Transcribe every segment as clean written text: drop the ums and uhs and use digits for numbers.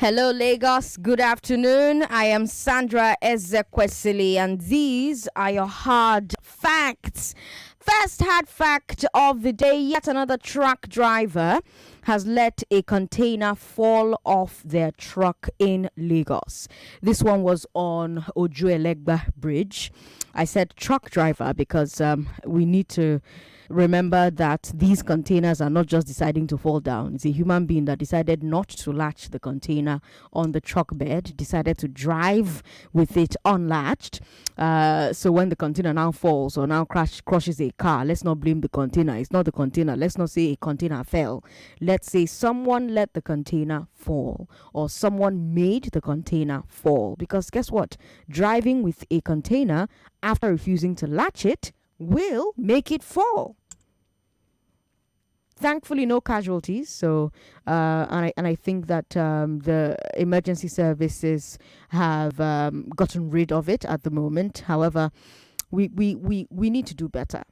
Hello, Lagos. Good afternoon. I am Sandra Ezekwesili, and these are your hard facts. First hard fact of the day: yet another truck driver has let a container fall off their truck in Lagos. This one was on Ojuelegba Bridge. I said truck driver because we need to remember that these containers are not just deciding to fall down. It's a human being that decided not to latch the container on the truck bed, decided to drive with it unlatched. So when the container now falls or now crushes a car, let's not blame the container. It's not the container. Let's not say a container fell. Let's say someone let the container fall, or someone made the container fall. Because guess what? Driving with a container after refusing to latch it will make it fall. Thankfully, no casualties. So, and I think that the emergency services have gotten rid of it at the moment. However, we need to do better.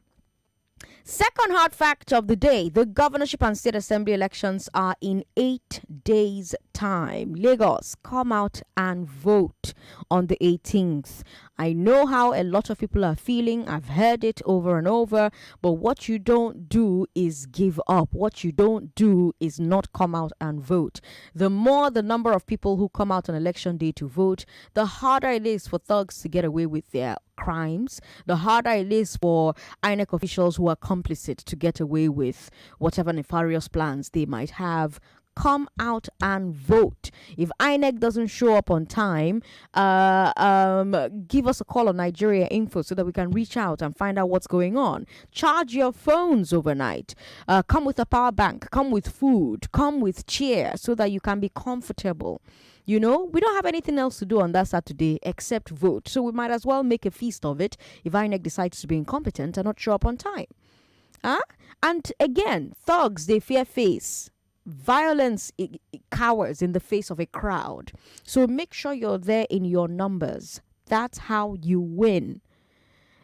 Second hard fact of the day: the governorship and state assembly elections are in 8 days' time. Lagos, come out and vote on the 18th. I know how a lot of people are feeling. I've heard it over and over. But what you don't do is give up. What you don't do is not come out and vote. The more the number of people who come out on election day to vote, the harder it is for thugs to get away with their crimes, the harder it is for INEC officials who are complicit to get away with whatever nefarious plans they might have. Come out and vote. If INEC doesn't show up on time, give us a call on Nigeria Info so that we can reach out and find out what's going on. Charge your phones overnight. Come with a power bank. Come with food. Come with cheer so that you can be comfortable. You know, we don't have anything else to do on that Saturday except vote. So we might as well make a feast of it if INEC decides to be incompetent and not show up on time. And again, thugs, they fear face. Violence cowers in the face of a crowd. So make sure you're there in your numbers. That's how you win.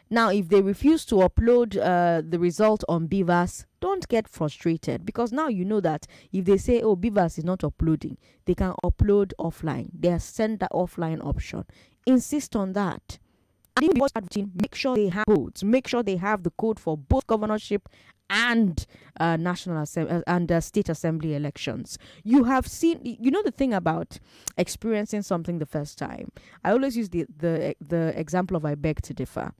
Now, if they refuse to upload the result on Beavers, don't get frustrated, because now you know that if they say, oh, Beavers is not uploading, they can upload offline. They have sent that offline option. Insist on that. And if you make sure they have codes. Make sure they have the code for both governorship and national assembly and state assembly elections. You have seen, you know, the thing about experiencing something the first time. I always use the example of I beg to differ.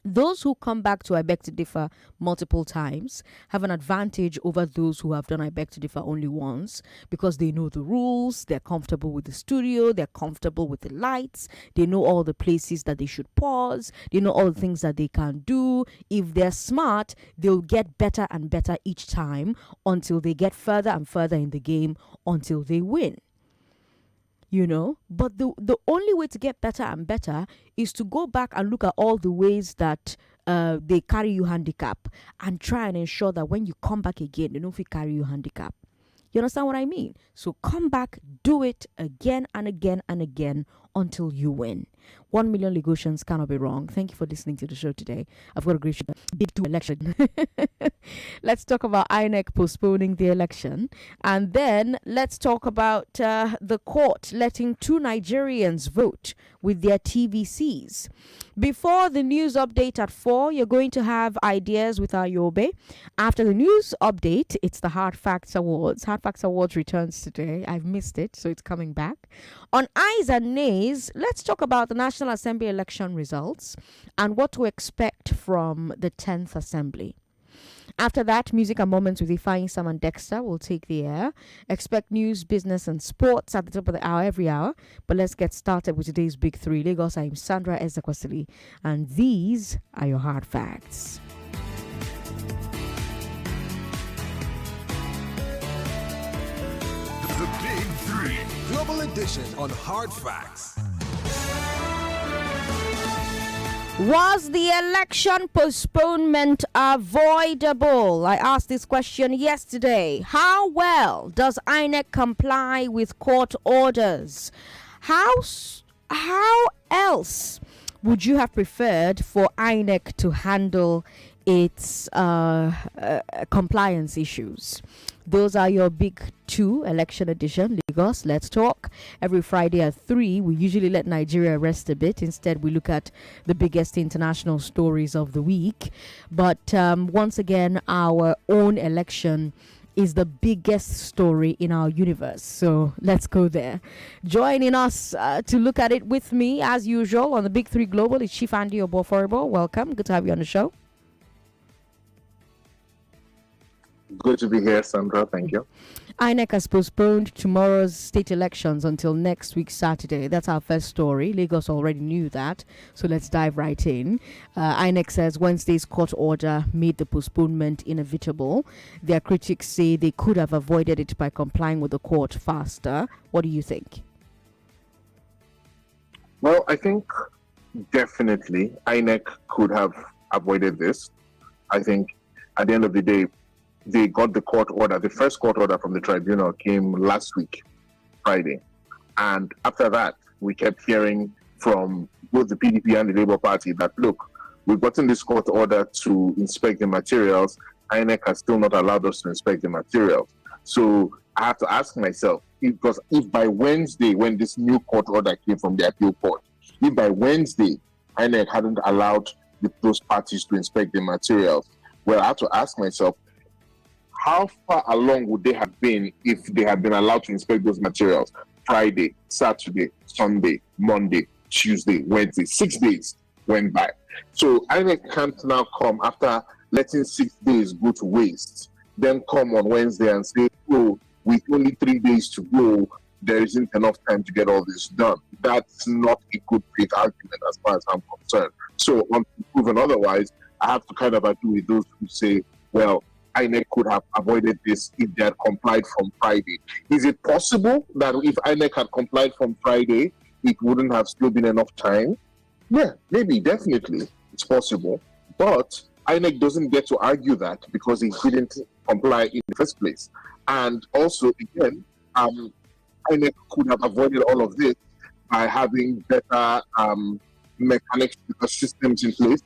Those who come back to I beg to differ multiple times have an advantage over those who have done I beg to differ only once, because they know the rules, they're comfortable with the studio, they're comfortable with the lights, they know all the places that they should pause, they know all the things that they can do. If they're smart, they'll get better and better each time until they get further and further in the game until they win. You know, but the only way to get better and better is to go back and look at all the ways that they carry you handicap, and try and ensure that when you come back again, they don't feel carry you handicap. You understand what I mean? So come back, do it again and again and again until you win. 1 million Lagosians cannot be wrong. Thank you for listening to the show today. I've got a great show. Big 2 election. Let's talk about INEC postponing the election. And then let's talk about the court letting 2 Nigerians vote with their TVCs. Before the news update at 4, you're going to have ideas with our Yobe. After the news update, it's the Hard Facts Awards. Hard Facts Awards returns today. I've missed it, so it's coming back. On Ayes and Nays, let's talk about the National Assembly election results and what to expect from the 10th Assembly. After that, Music and Moments with Ifeanyi Sam and Dexter will take the air. Expect news, business and sports at the top of the hour every hour. But let's get started with today's Big 3. Lagos, I'm Sandra Ezekwesili, and these are your hard facts. The Big 3 Global Edition on Hard Facts. Was the election postponement avoidable? I asked this question yesterday. How well does INEC comply with court orders? How else would you have preferred for INEC to handle its compliance issues? Those are your big two election edition. Lagos, let's talk. Every Friday at 3, we usually let Nigeria rest a bit. Instead, we look at the biggest international stories of the week. But once again, our own election is the biggest story in our universe. So let's go there. Joining us to look at it with me, as usual, on the Big Three Global is Chief Andy Oboforibo. Welcome. Good to have you on the show. Good to be here, Sandra. Thank you. INEC has postponed tomorrow's state elections until next week, Saturday. That's our first story. Lagos already knew that. So let's dive right in. INEC says Wednesday's court order made the postponement inevitable. Their critics say they could have avoided it by complying with the court faster. What do you think? Well, I think definitely INEC could have avoided this. I think at the end of the day, they got the court order. The first court order from the tribunal came last week, Friday. And after that, we kept hearing from both the PDP and the Labour Party that, look, we've gotten this court order to inspect the materials. INEC has still not allowed us to inspect the materials. So I have to ask myself, because if by Wednesday, when this new court order came from the appeal court, if by Wednesday, INEC hadn't allowed those parties to inspect the materials, well, I have to ask myself, how far along would they have been if they had been allowed to inspect those materials? Friday, Saturday, Sunday, Monday, Tuesday, Wednesday. 6 days went by. So INEC can't now come after letting 6 days go to waste, then come on Wednesday and say, oh, with only 3 days to go, there isn't enough time to get all this done. That's not a good faith argument as far as I'm concerned. So until proven otherwise, I have to kind of agree with those who say, well, INEC could have avoided this if they had complied from Friday. Is it possible that if INEC had complied from Friday, it wouldn't have still been enough time? Yeah, maybe, definitely, it's possible. But INEC doesn't get to argue that because it didn't comply in the first place. And also, again, INEC could have avoided all of this by having better mechanics, better systems in place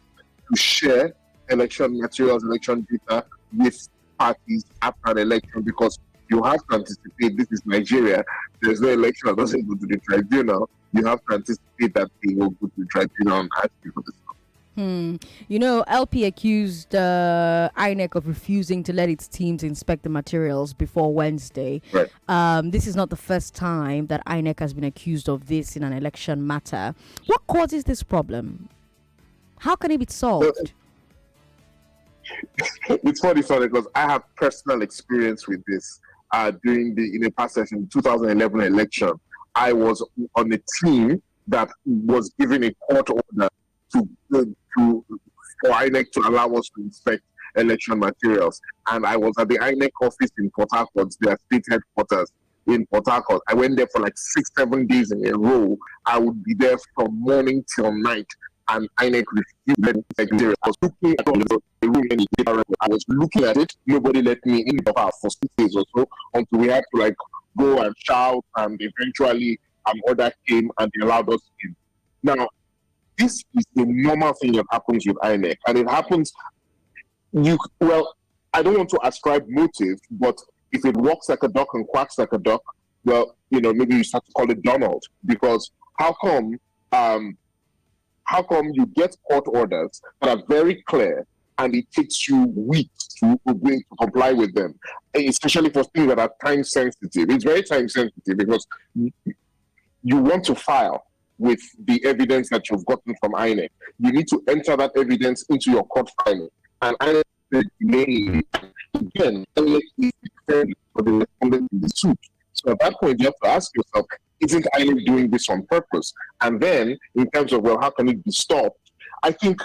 to share election materials, election data with parties after an election, because you have to anticipate this is Nigeria. There's no election that doesn't go to the tribunal. You have to anticipate that they will go to the tribunal and ask you for this. You know, LP accused INEC of refusing to let its teams inspect the materials before Wednesday. Right. This is not the first time that INEC has been accused of this in an election matter. What causes this problem? How can it be solved? It's funny, because I have personal experience with this. During in a past session, 2011 election, I was on a team that was given a court order for INEC to allow us to inspect election materials. And I was at the INEC office in Port Harcourt, their state headquarters in Port Harcourt. I went there for like 6-7 days in a row. I would be there from morning till night. And INEC refused. I was looking at it. Nobody let me in the house for 6 days or so until we had to go and shout, and eventually order came and they allowed us in. Now, this is the normal thing that happens with INEC, and it happens. I don't want to ascribe motive, but if it walks like a duck and quacks like a duck, well, maybe you start to call it Donald, because how come you get court orders that are very clear and it takes you weeks to comply with them, especially for things that are time sensitive? It's very time sensitive because you want to file with the evidence that you've gotten from INEC. You need to enter that evidence into your court filing. And INEC again, INEC is defending for the respondent in the suit. So at that point, you have to ask yourself, isn't INEC doing this on purpose? And then, in terms of, how can it be stopped? I think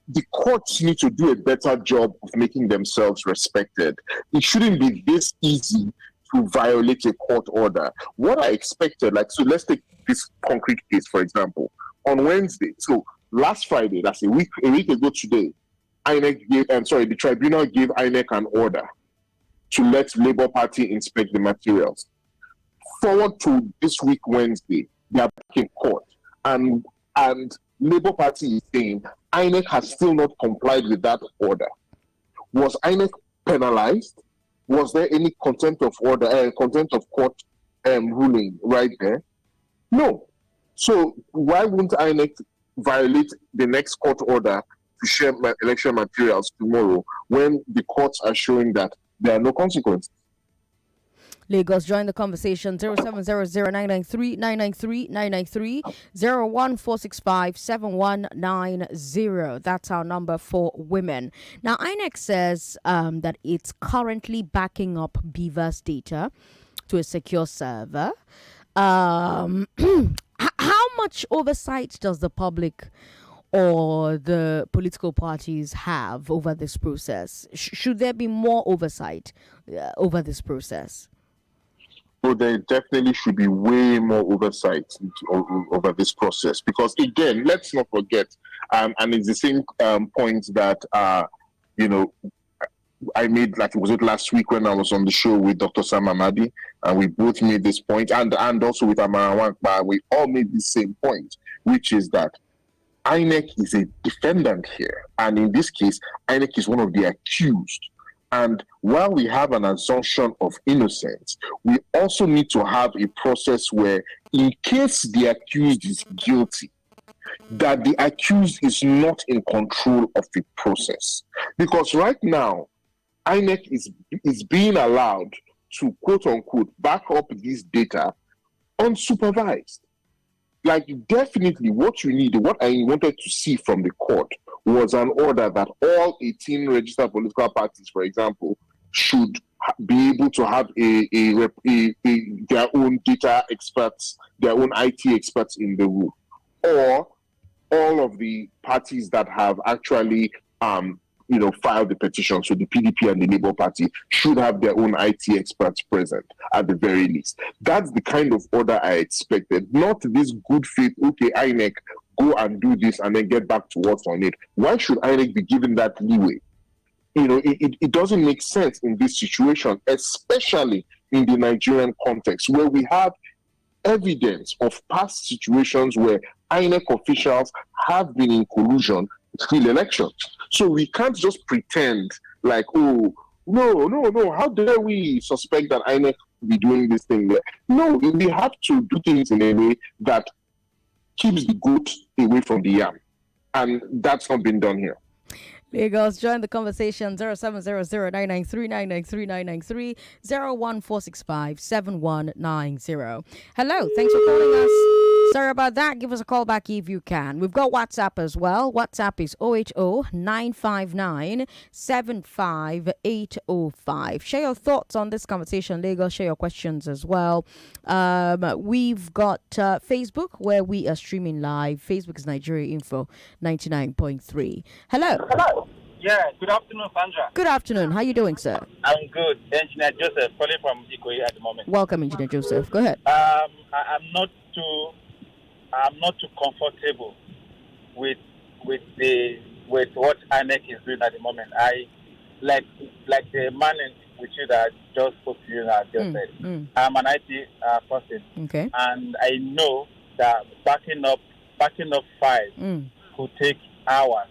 the courts need to do a better job of making themselves respected. It shouldn't be this easy to violate a court order. What I expected, so let's take this concrete case, for example. On Wednesday, so last Friday, that's a week ago today, the tribunal gave INEC an order to let Labour Party inspect the materials. Forward to this week, Wednesday, they are back in court, and Labour Party is saying INEC has still not complied with that order. Was INEC penalized? Was there any contempt of order, contempt of court ruling right there? No. So why wouldn't INEC violate the next court order to share election materials tomorrow when the courts are showing that there are no consequences? Lagos, join the conversation 0700-993-993-993 01465-7190. That's our number for women. Now, INEC says that it's currently backing up Beaver's data to a secure server. How much oversight does the public or the political parties have over this process? Should there be more oversight over this process? So there definitely should be way more oversight over this process, because again, let's not forget, and it's the same point that I made, like, was it last week when I was on the show with Dr. Sam Amadi, and we both made this point, and also with Amara Wankba, we all made the same point, which is that INEC is a defendant here, and in this case, INEC is one of the accused. And while we have an assumption of innocence, we also need to have a process where, in case the accused is guilty, that the accused is not in control of the process. Because right now, INEC is being allowed to, quote unquote, back up this data unsupervised. Like, definitely what you need, what I wanted to see from the court was an order that all 18 registered political parties, for example, should be able to have their own data experts, their own IT experts in the room, or all of the parties that have actually filed the petition. So the PDP and the Labour Party should have their own IT experts present at the very least. That's the kind of order I expected, not this good faith, okay, INEC, go and do this and then get back to what's on it. Why should INEC be given that leeway? It doesn't make sense in this situation, especially in the Nigerian context, where we have evidence of past situations where INEC officials have been in collusion to steal elections. So we can't just pretend like, oh, no, how dare we suspect that INEC will be doing this thing there? No, we have to do things in a way that keeps the goat away from the yam. And that's not been done here. Lagos, join the conversation 0700-993-993-993 01465-7190. Hello, thanks for calling us. Sorry about that. Give us a call back if you can. We've got WhatsApp as well. WhatsApp is 080-959-75805. Share your thoughts on this conversation, Lagos. Share your questions as well. We've got Facebook, where we are streaming live. Facebook is Nigeria Info 99.3. Hello. Yeah, good afternoon, Sandra. Good afternoon. How are you doing, sir? I'm good. Engineer Joseph, calling from Ikoyi at the moment. Welcome, Engineer Joseph. Go ahead. I'm not too comfortable with what INEC is doing at the moment. I like the man with you that just spoke to you that just said. I'm an IT person, okay, and I know that backing up files could take hours.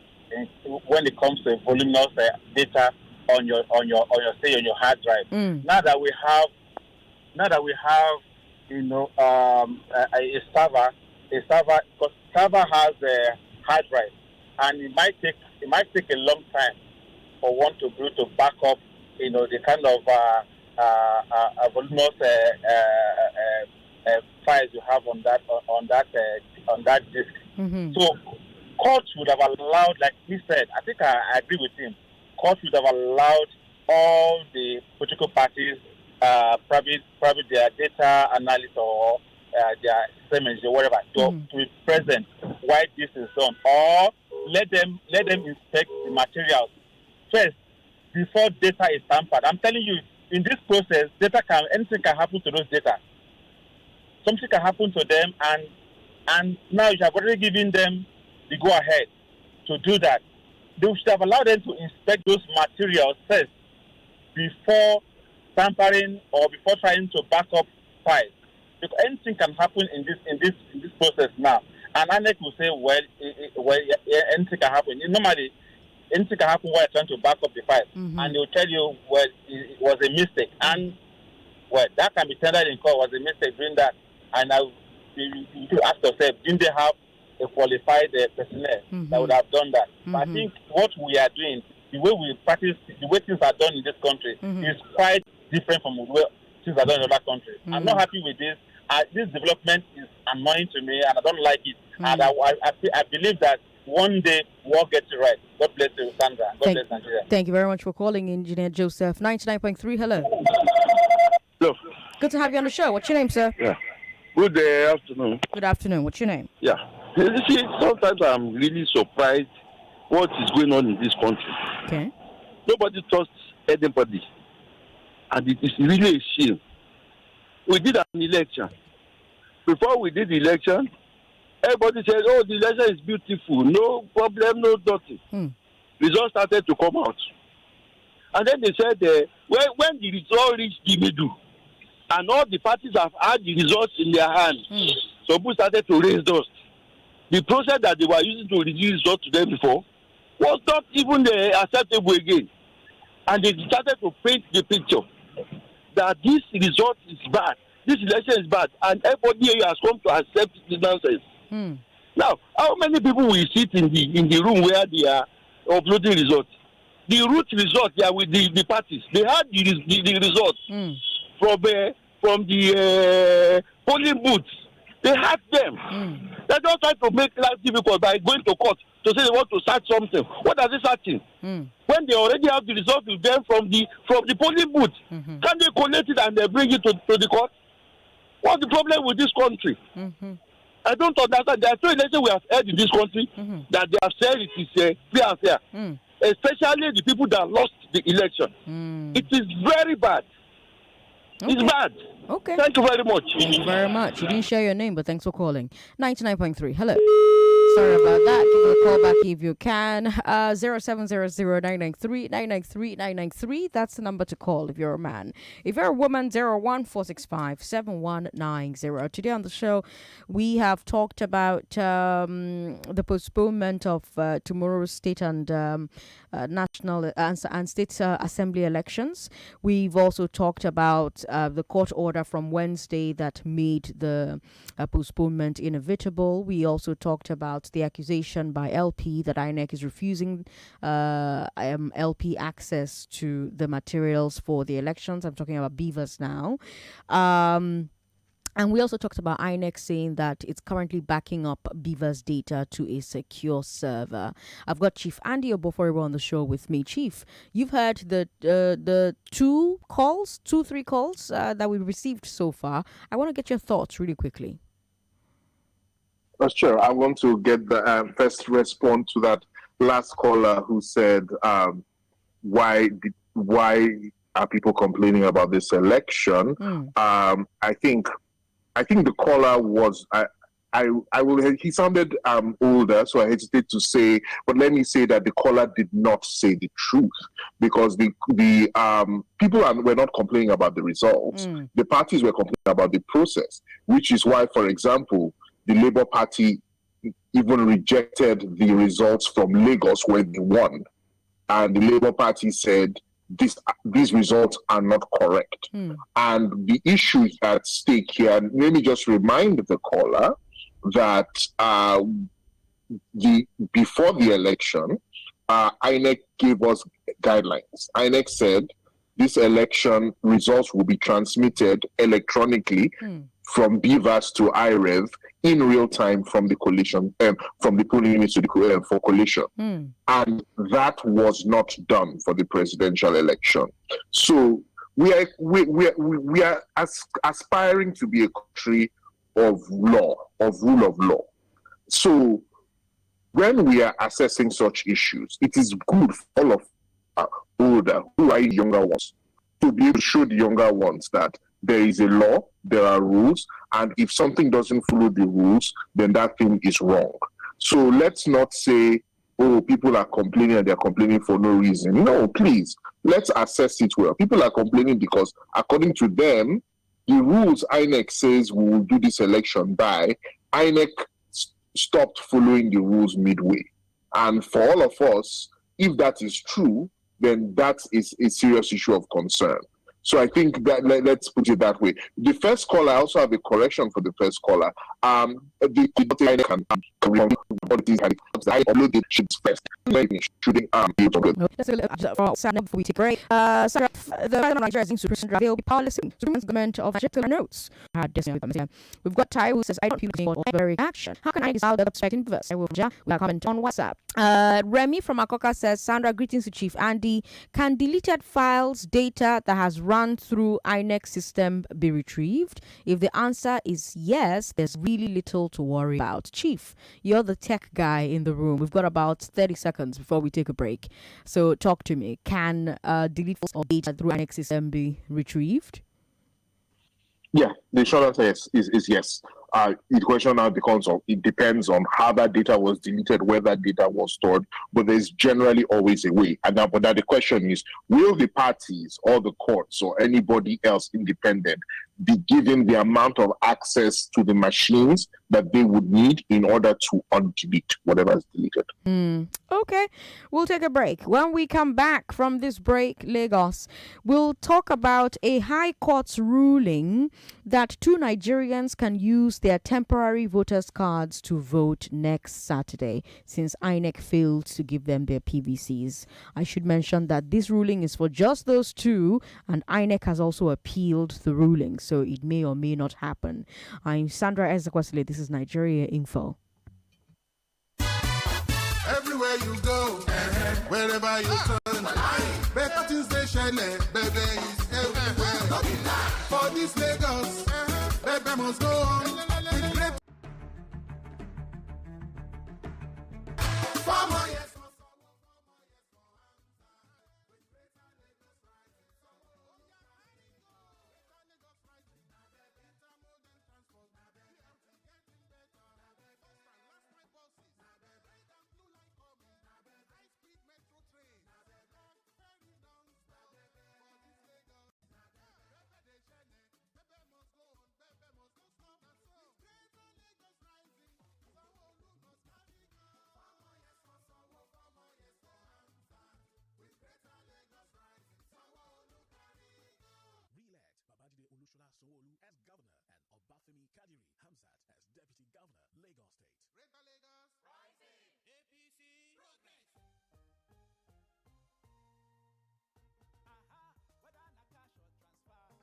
When it comes to voluminous data on your hard drive. Now that we have a server, because server has a hard drive, and it might take a long time for one to be able to back up the kind of voluminous files you have on that disk. So courts would have allowed, like he said, I think I agree with him, courts would have allowed all the political parties, probably their data analysts or their system engineer, whatever, to be present while this is done, or let them inspect the materials first before data is tampered. I'm telling you, in this process, anything can happen to those data. Something can happen to them, and now you have already given them the go ahead to do that. They should have allowed them to inspect those materials first before tampering or before trying to back up files. Because anything can happen in this process now. And INEC will say, well, anything can happen. Normally, anything can happen while trying to back up the fight. And they'll tell you, well, it was a mistake. And, well, that can be tendered in court, was a mistake doing that. And you ask yourself, didn't they have a qualified personnel that would have done that? But I think what we are doing, the way we practice, the way things are done in this country is quite different from the way things are done in other countries. I'm not happy with this. This development is annoying to me, and I don't like it. And I believe that one day we'll get it right. God bless you, Sandra. God bless Nigeria. Thank you very much for calling, Engineer Joseph. 99.3, hello. Hello. Good to have you on the show. What's your name, sir? Yeah. Good afternoon. Good afternoon. What's your name? Yeah. You see, sometimes I'm really surprised what is going on in this country. Okay. Nobody trusts anybody. And it is really a shame. We did an election. Before we did the election, everybody said, oh, the election is beautiful. No problem, no nothing. Results started to come out. And then they said, when the result reached the middle, and all the parties have had the results in their hands, so people started to raise dust. The process that they were using to release results to them before was not even acceptable again. And they started to paint the picture that this result is bad, this election is bad, and everybody here has come to accept the nonsense. Now, how many people will sit in the room where they are uploading results? The root result, they are with the parties. They had the results from the polling booths. They had them. They don't try to make life difficult by going to court to say they want to search something. What are they searching? When they already have the result with them from the polling booth, can they collect it and they bring it to the court? What's the problem with this country? I don't understand. There are two elections we have had in this country that they have said it is fair and fair. Especially the people that lost the election. It is very bad. Okay. It's bad. Okay. Thank you very much. Thank you very much. You didn't share your name, but thanks for calling. 99.3. Hello. Sorry about that. Give us a call back if you can. 0700-993-993-993. That's the number to call if you're a man. If you're a woman, 01465-7190. Today on the show, we have talked about the postponement of tomorrow's state and national and state assembly elections. We've also talked about the court order from Wednesday that made the postponement inevitable. We also talked about the accusation by LP that INEC is refusing LP access to the materials for the elections. I'm talking about beavers now. And we also talked about INEC saying that it's currently backing up Beaver's data to a secure server. I've got Chief Andy Oboforibo on the show with me. Chief, you've heard the three calls that we received so far. I want to get your thoughts really quickly. Sure. I want to get the first response to that last caller who said, why are people complaining about this election? I think the caller was he sounded older, so I hesitate to say, but let me say that the caller did not say the truth, because the people were not complaining about the results. The parties were complaining about the process, which is why, for example, the Labour Party even rejected the results from Lagos when they won, and the Labour Party said these results are not correct. And the issue at stake here, and let me just remind the caller that before the election, INEC gave us guidelines. INEC said this election results will be transmitted electronically from BVAS to IREV in real time from the coalition, from the polling units to the for coalition, and that was not done for the presidential election. So we are aspiring to be a country of law, of rule of law. So when we are assessing such issues, it is good for all of older, who are younger ones, to be able to show the younger ones that there is a law, there are rules, and if something doesn't follow the rules, then that thing is wrong. So let's not say, oh, people are complaining and they're complaining for no reason. No, please, let's assess it well. People are complaining because, according to them, the rules INEC says we will do this election by, INEC stopped following the rules midway. And for all of us, if that is true, then that is a serious issue of concern. So I think that let's put it that way. The first caller, I also have a correction for the first caller. The I upload the sheets first. Shouldn't Let's Sandra before we take a break. Sandra, the president of Nigeria is into Sandra. They'll be powerless. Supreme government of Nigeria notes. We've got Ty who says I don't feel very action. How can I decide that obstructing verse? I will comment on WhatsApp. Remy from Akoka says, Sandra, greetings to Chief Andy. Can deleted files data that has run through INEC system be retrieved? If the answer is yes, there's really little to worry about. Chief, you're the tech guy in the room. We've got about 30 seconds before we take a break. So talk to me. Can deleted files or data through INEC system be retrieved? Yeah, the short answer is yes. The question now becomes it depends on how that data was deleted, where that data was stored, but there's generally always a way. And now, but now the question is, will the parties or the courts or anybody else independent be given the amount of access to the machines that they would need in order to undelete whatever is deleted? Okay, we'll take a break. When we come back from this break, Lagos, we'll talk about a high court's ruling that 2 Nigerians can use their temporary voters' cards to vote next Saturday, since INEC failed to give them their PVCs. I should mention that this ruling is for just those 2, and INEC has also appealed the ruling, so it may or may not happen. I'm Sandra Ezekwesili. This is Nigeria Info. Everywhere you go, wherever you turn, better things they shine, baby, is everywhere. For this Lagos, baby must go on. With great farmer, yes. As governor and Obafemi Kadiri Hamzat as deputy governor, Lagos State. Greater Lagos rising. APC progress. Aha, whether na cash or transfer,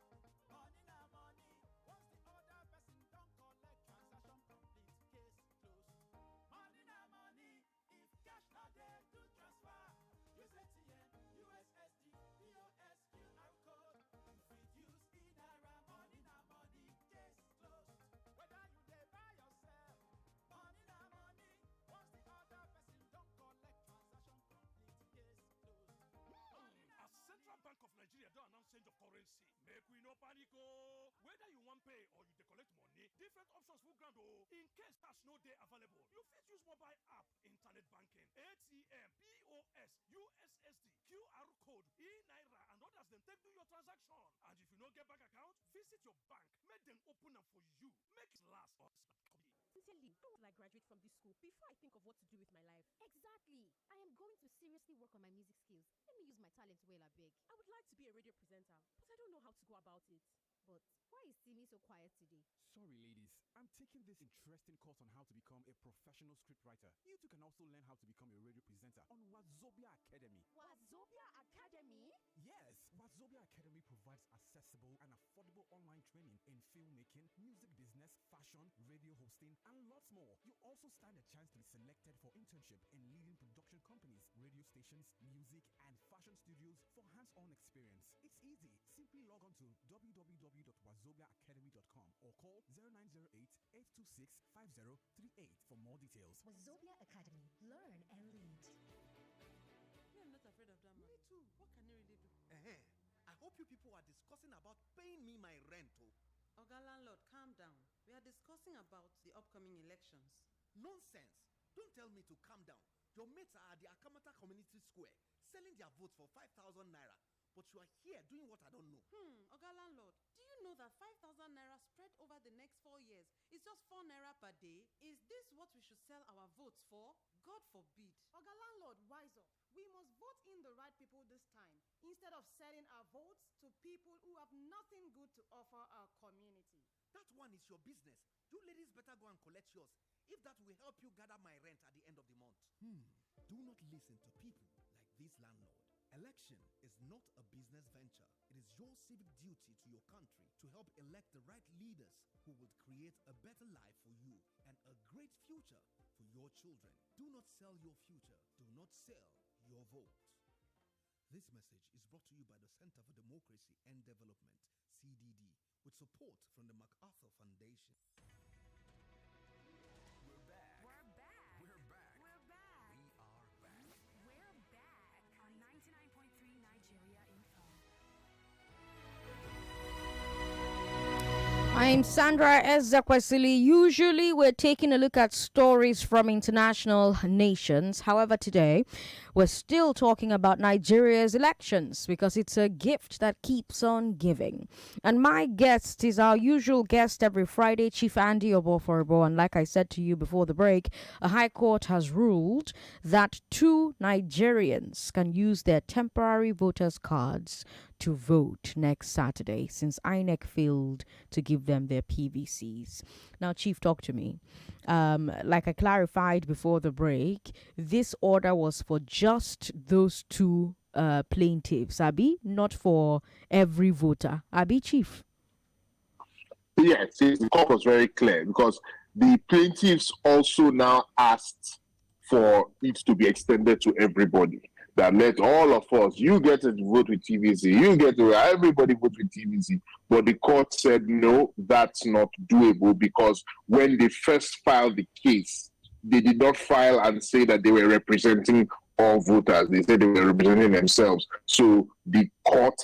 money na money. Once the other person don't collect, transaction complete, case closed. Money na money. If cash not there to transfer, use ATM, USSD, POS, QR code. You fit use Naira, money na money, case closed. Whether you dey buy yourself, money na money. Once the other person don't collect, transaction complete, case closed. As Central Bank of Nigeria don't announce change of currency, make we no panic. Whether you want pay or you dey collect money, different options full ground. In case cash no dey available, you fit use mobile app, internet banking, ATM, POS, USSD, QR code, e-Naira, and others then take do your transaction. And if you no get bank account, visit your bank, make them open them for you. Make it last us. Sincerely, how will I graduate from this school before I think of what to do with my life? Exactly. I am going to seriously work on my music skills. Let me use my talent well, I beg. I would like to be a radio presenter, but I don't know how to go about it. But why is Timmy so quiet today? Sorry, ladies. I'm taking this interesting course on how to become a professional scriptwriter. You too can also learn how to become a radio presenter on Wazobia Academy. Wazobia Academy? Yes, Wazobia Academy provides accessible and affordable online training in filmmaking, music business, fashion, radio hosting, and lots more. You also stand a chance to be selected for internship in leading production companies, radio stations, music, and fashion studios for hands-on experience. It's easy. Simply log on to www.wazobiaacademy.com or call 0908-826-5038 for more details. Wazobia Academy. Learn and lead. I'm not afraid of that man. Me too. What can you really do? I hope you people are discussing about paying me my rent. Oga landlord, calm down. We are discussing about the upcoming elections. Nonsense. Don't tell me to calm down. Your mates are at the Akamata Community Square selling their votes for 5,000 naira. but you are here doing what I don't know. Oga landlord, do you know that 5,000 naira spread over the next 4 years is just 4 naira per day? Is this what we should sell our votes for? God forbid. Oga landlord, wise up. We must vote in the right people this time, instead of selling our votes to people who have nothing good to offer our community. That one is your business. You ladies better go and collect yours, if that will help you gather my rent at the end of the month. Do not listen to people like this landlord. Election is not a business venture. It is your civic duty to your country to help elect the right leaders who will create a better life for you and a great future for your children. Do not sell your future. Do not sell your vote. This message is brought to you by the Center for Democracy and Development, CDD, with support from the MacArthur Foundation. We're back. We're back. We're back. We're back. We are back. We're back on 99.3 Nigeria Info. I'm Sandra Ezekwesili. Usually we're taking a look at stories from international nations. However, today we're still talking about Nigeria's elections because it's a gift that keeps on giving. And my guest is our usual guest every Friday, Chief Andy Oboforibo. And like I said to you before the break, a high court has ruled that 2 Nigerians can use their temporary voters' cards to vote next Saturday, since INEC failed to give them their PVCs. Now, Chief, talk to me. Like I clarified before the break, this order was for just those 2 plaintiffs, Abi, not for every voter. Abi, Chief? Yes, the court was very clear because the plaintiffs also now asked for it to be extended to everybody. That let all of us, you get to vote with TVC, you get to, everybody vote with TVC. But the court said, no, that's not doable because when they first filed the case, they did not file and say that they were representing all voters. They said they were representing themselves. So the court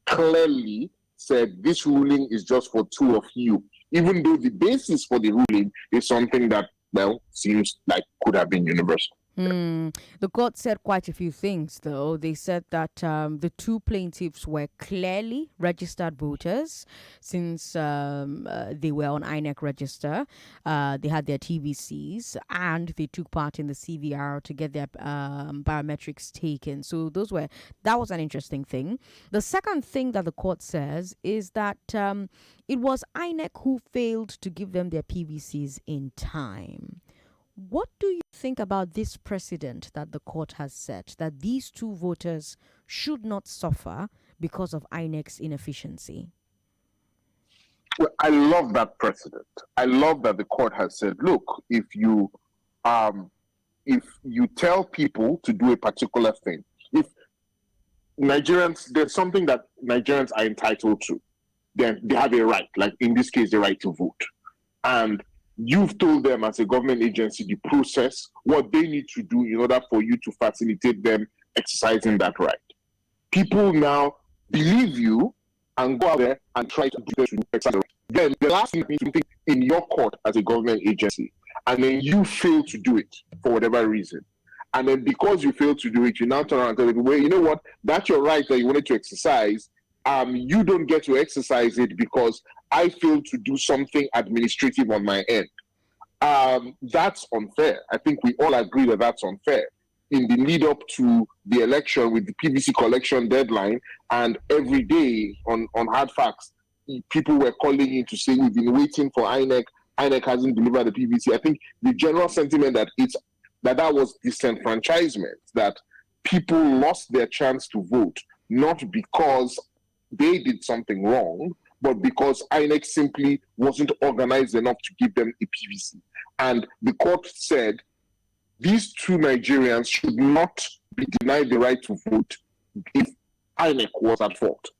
clearly said this ruling is just for 2 of you, even though the basis for the ruling is something that, well, seems like could have been universal. The court said quite a few things, though. They said that the 2 plaintiffs were clearly registered voters since they were on INEC register. They had their TVCs and they took part in the CVR to get their biometrics taken. So that was an interesting thing. The second thing that the court says is that it was INEC who failed to give them their PVCs in time. What do you think about this precedent that the court has set, that these 2 voters should not suffer because of INEC's inefficiency? Well, I love that precedent. I love that the court has said, look, if you tell people to do a particular thing, if Nigerians, there's something that Nigerians are entitled to, then they have a right, like in this case, the right to vote. And you've told them as a government agency the process, what they need to do in order for you to facilitate them exercising that right. People now believe you and go out there and try to do this. Then the last thing is something in your court as a government agency, and then you fail to do it for whatever reason. And then because you fail to do it, you now turn around and tell people, well, you know what, that's your right that you wanted to exercise. You don't get to exercise it because I failed to do something administrative on my end. That's unfair. I think we all agree that that's unfair. In the lead up to the election with the PVC collection deadline, and every day on hard facts, people were calling in to say we've been waiting for INEC. INEC hasn't delivered the PVC. I think the general sentiment that was disenfranchisement, that people lost their chance to vote, not because they did something wrong, but because INEC simply wasn't organized enough to give them a PVC. And the court said these 2 Nigerians should not be denied the right to vote if INEC was at fault.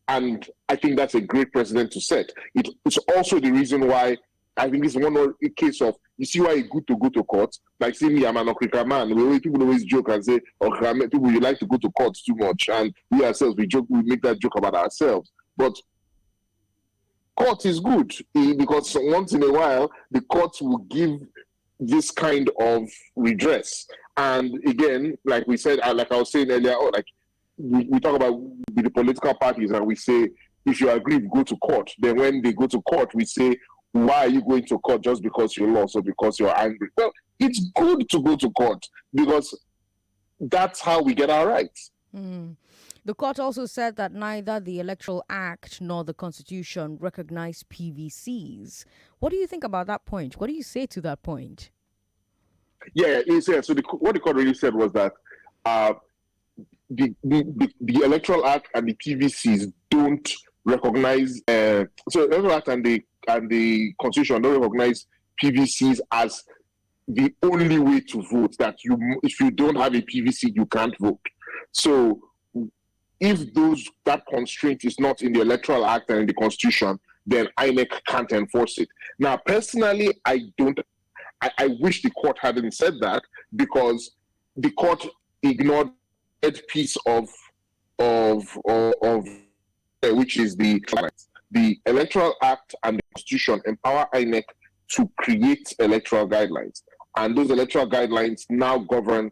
And I think that's a great precedent to set. It's also the reason why I think it's a case of, you see why it's good to go to court? Like, see me, I'm an Okrika man. People always joke and say, people, you like to go to court too much. And we ourselves, we make that joke about ourselves. But court is good because once in a while, the courts will give this kind of redress. And again, like we said, like I was saying earlier, we talk about with the political parties and we say, if you agree, go to court. Then when they go to court, we say, why are you going to court just because you lost or because you're angry? Well, it's good to go to court because that's how we get our rights. The court also said that neither the Electoral Act nor the Constitution recognize PVCs. What do you think about that point? What do you say to that point? Yeah, so what the court really said was that the Electoral Act and the PVCs don't recognize. So the Electoral Act and the Constitution don't recognize PVCs as the only way to vote. That if you don't have a PVC, you can't vote. So if that constraint is not in the Electoral Act and in the Constitution, then INEC can't enforce it. Now, personally, I wish the court hadn't said that, because the court ignored a piece of which is the Electoral Act and the Constitution empower INEC to create electoral guidelines, and those electoral guidelines now govern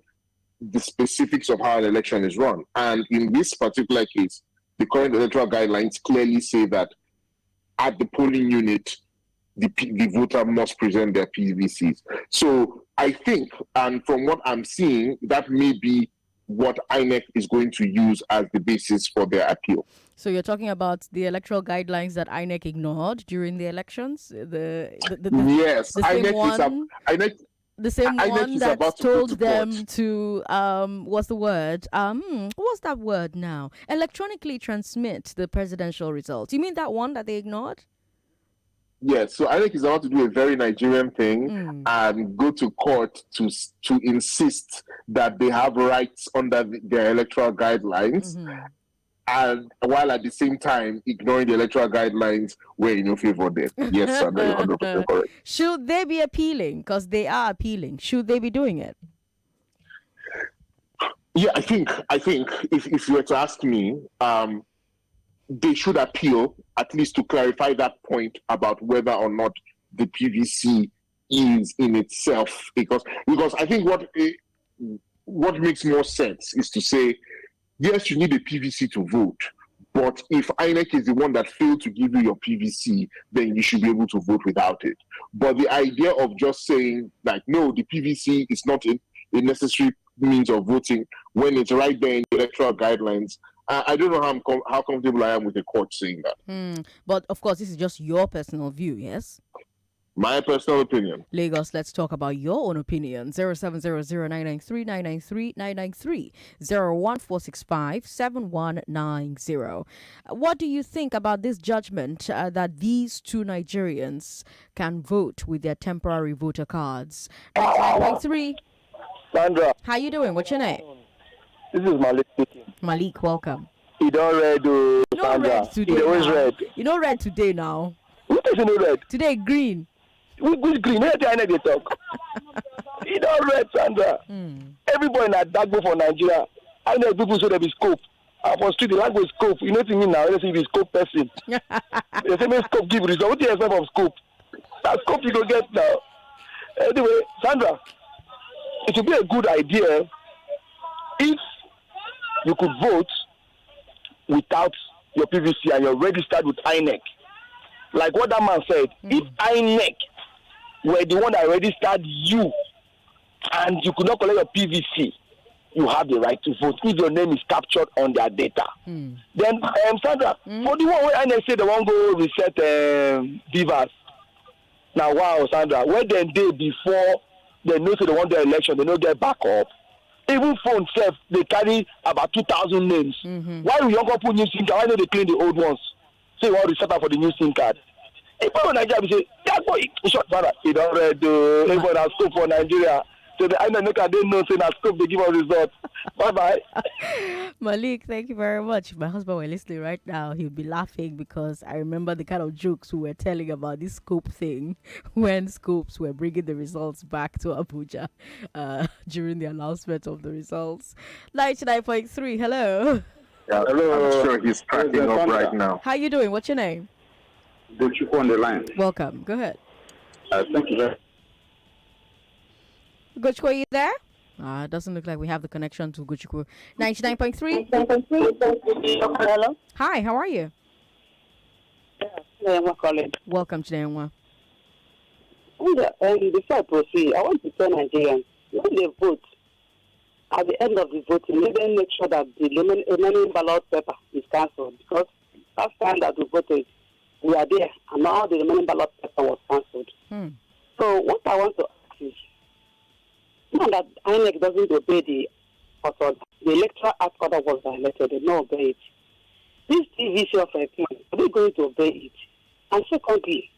the specifics of how an election is run. And in this particular case, the current electoral guidelines clearly say that at the polling unit, the voter must present their PVCs. So I think, and from what I'm seeing, that may be what INEC is going to use as the basis for their appeal. So you're talking about the electoral guidelines that INEC ignored during the elections? Yes, the same one. The same one that told them to what's the word? What's that word now? Electronically transmit the presidential results. You mean that one that they ignored? Yes, so INEC is about to do a very Nigerian thing and go to court to insist that they have rights under their electoral guidelines, and while at the same time ignoring the electoral guidelines where in your favor there. Yes, Sandra, you're 100% correct. Should they be appealing? Because they are appealing. Should they be doing it? Yeah, I think if you were to ask me, they should appeal, at least to clarify that point about whether or not the PVC is in itself. Because I think what makes more sense is to say, yes, you need a PVC to vote, but if INEC is the one that failed to give you your PVC, then you should be able to vote without it. But the idea of just saying, like, no, the PVC is not a necessary means of voting when it's right there in the electoral guidelines, I don't know how comfortable I am with the court saying that. But of course, this is just your personal view, yes? My personal opinion. Lagos, let's talk about your own opinion. 0700-993-993-993 01465-7190. What do you think about this judgment that these two Nigerians can vote with their temporary voter cards? 993. Sandra. How you doing? What's your name? This is Malik speaking. Malik, welcome. You don't read, Sandra. Today. You always red. You don't red today now. Who doesn't know red? Today green. Which green? Every time they talk. You don't read, Sandra. Everybody in that Dagbo for Nigeria. I know people say they be scope. And for street, the language scope. You know what I mean now? They say be scope person. They say me scope give result. What do you expect from scope? That scope you go get now. Anyway, Sandra, it would be a good idea if you could vote without your PVC and you're registered with INEC. Like what that man said, if INEC were the one that registered you and you could not collect your PVC, you have the right to vote if your name is captured on their data. Then, Sandra, for the one where INEC say they won't go reset Divas. Now, wow, Sandra, where they did before they know so they want their election, they don't get back up. Even phone self, they carry about 2,000 names. Why do young people new SIM card? Why don't they clean the old ones? So you want to set up for the new SIM card. If I Nigeria, we say, yeah, boy, short father, you don't read everyone has scope for Nigeria. So the INEC didn't know, saying that scope, they give us results. Bye-bye. Malik, thank you very much. My husband were listening right now. He'll be laughing because I remember the kind of jokes we were telling about this scope thing when scopes were bringing the results back to Abuja during the announcement of the results. 99.3, hello. Yeah, hello. I'm sure he's cracking up right now. How you doing? What's your name? Atiku on the line. Welcome. Go ahead. Thank you very much. Gochko, are you there? Doesn't look like we have the connection to Guchuku. 99.3. Hello. Hi, how are you? I'm calling. Welcome to Nenwa. Before I proceed, I want to tell Nigerians, when they vote, at the end of the voting, let them make sure that the remaining ballot paper is cancelled, because last time that we voted, we are there, and now the remaining ballot paper was cancelled. So what I want to ask is, now that INEC doesn't obey the order, the electoral act order was violated, they don't obey it. This TVC of a plan, are they going to obey it? And secondly,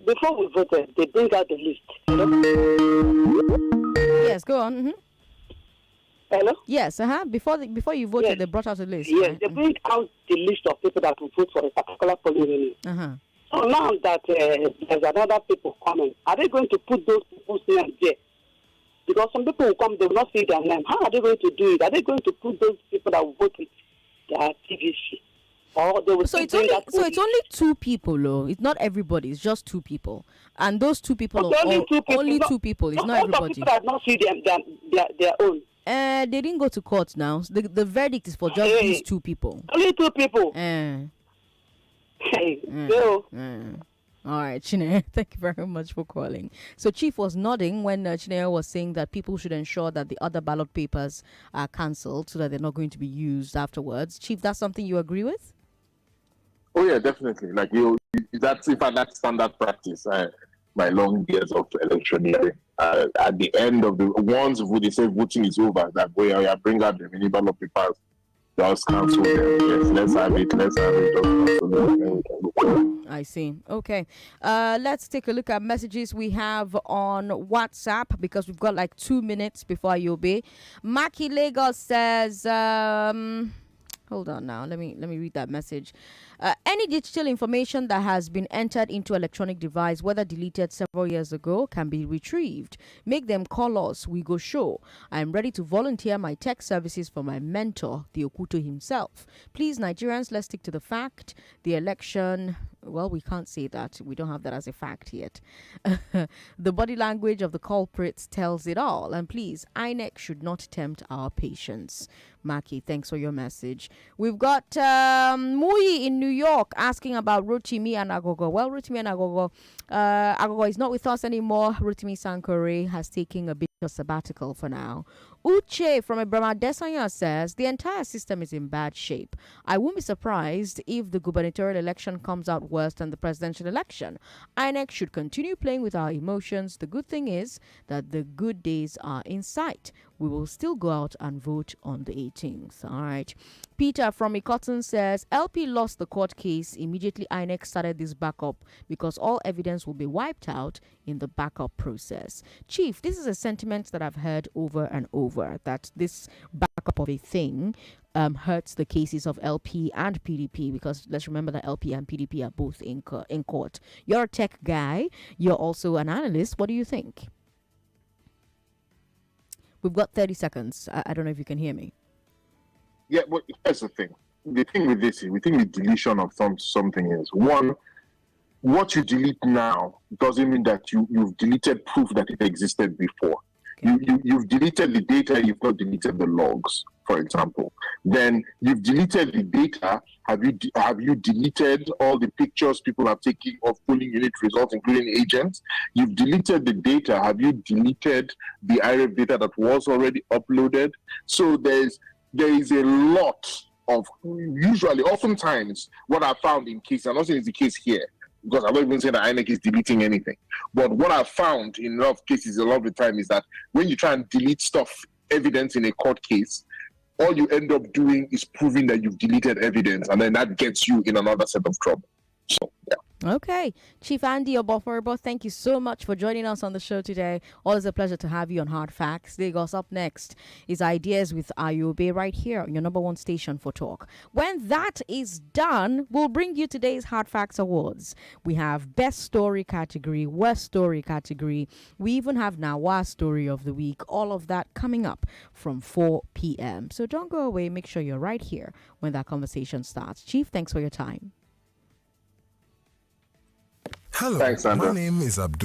before we voted, they bring out the list. Yes, go on. Mm-hmm. Hello? Yes, Before you voted, they brought out a list. Yes, right? they bring out the list of people that will vote for a particular polling unit. So now that there's another people coming, are they going to put those people's names there? Because some people will come, they will not see their name. How are they going to do it? Are they going to put those people that will vote with their TVC? Or they will So it's only 2 people, though. It's not everybody. It's just 2 people, and those 2 people are only 2 people. It's not everybody. People that not see their own. They didn't go to court now. The verdict is for just these 2 people. Only 2 people. All right, Chineye, thank you very much for calling. So Chief was nodding when Chineye was saying that people should ensure that the other ballot papers are cancelled so that they're not going to be used afterwards. Chief, that's something you agree with? Oh yeah, definitely. Like that's standard practice. My long years of electioneering. At the end of once they say voting is over, that way I bring out the mini ballot papers. Just cancel them. Yes, let's have it. Just cancel them. I see. Okay. Let's take a look at messages we have on WhatsApp, because we've got like 2 minutes before I obey. Maki Lagos says, hold on now. Let me read that message. Any digital information that has been entered into electronic device, whether deleted several years ago, can be retrieved. Make them call us. We go show. I am ready to volunteer my tech services for my mentor, the Okuto himself. Please, Nigerians, let's stick to the fact. The election, well, we can't say that. We don't have that as a fact yet. The body language of the culprits tells it all. And please, INEC should not tempt our patience. Maki, thanks for your message. We've got Mui in New York asking about Rotimi and Agogo. Well, Rotimi and Agogo, Agogo is not with us anymore. Rotimi Sankore has taken a bit of sabbatical for now. Uche from Ibrahima Desanya says the entire system is in bad shape. I won't be surprised if the gubernatorial election comes out worse than the presidential election. INEC should continue playing with our emotions. The good thing is that the good days are in sight. We will still go out and vote on the 18th. All right. Peter from Ikoton says LP lost the court case. Immediately INEC started this backup because all evidence will be wiped out in the backup process. Chief, this is a sentiment that I've heard over and over, that this backup of a thing hurts the cases of LP and PDP, because let's remember that LP and PDP are both in court. You're a tech guy. You're also an analyst. What do you think? We've got 30 seconds. I don't know if you can hear me. Yeah, but here's the thing. The thing with this, we think the deletion of something is, one, what you delete now doesn't mean that you've deleted proof that it existed before. Okay. You've deleted the data, you've not deleted the logs, for example. Then you've deleted the data. Have you deleted all the pictures people have taken of polling unit results, including agents? You've deleted the data. Have you deleted the IRF data that was already uploaded? So there is a lot of, oftentimes, what I found in cases, I'm not saying it's the case here, because I'm not even saying that INEC is deleting anything. But what I've found in a lot of cases, a lot of the time, is that when you try and delete evidence in a court case, all you end up doing is proving that you've deleted evidence, and then that gets you in another set of trouble. So, yeah. Okay. Chief Andy Oboforbo, thank you so much for joining us on the show today. Always a pleasure to have you on Hard Facts. Lagos up next is Ideas with Ayobe right here on your number one station for talk. When that is done, we'll bring you today's Hard Facts Awards. We have Best Story category, Worst Story category. We even have Nawa Story of the Week. All of that coming up from 4 p.m. So don't go away. Make sure you're right here when that conversation starts. Chief, thanks for your time. Hello, thanks, Sandra. My name is Abdul.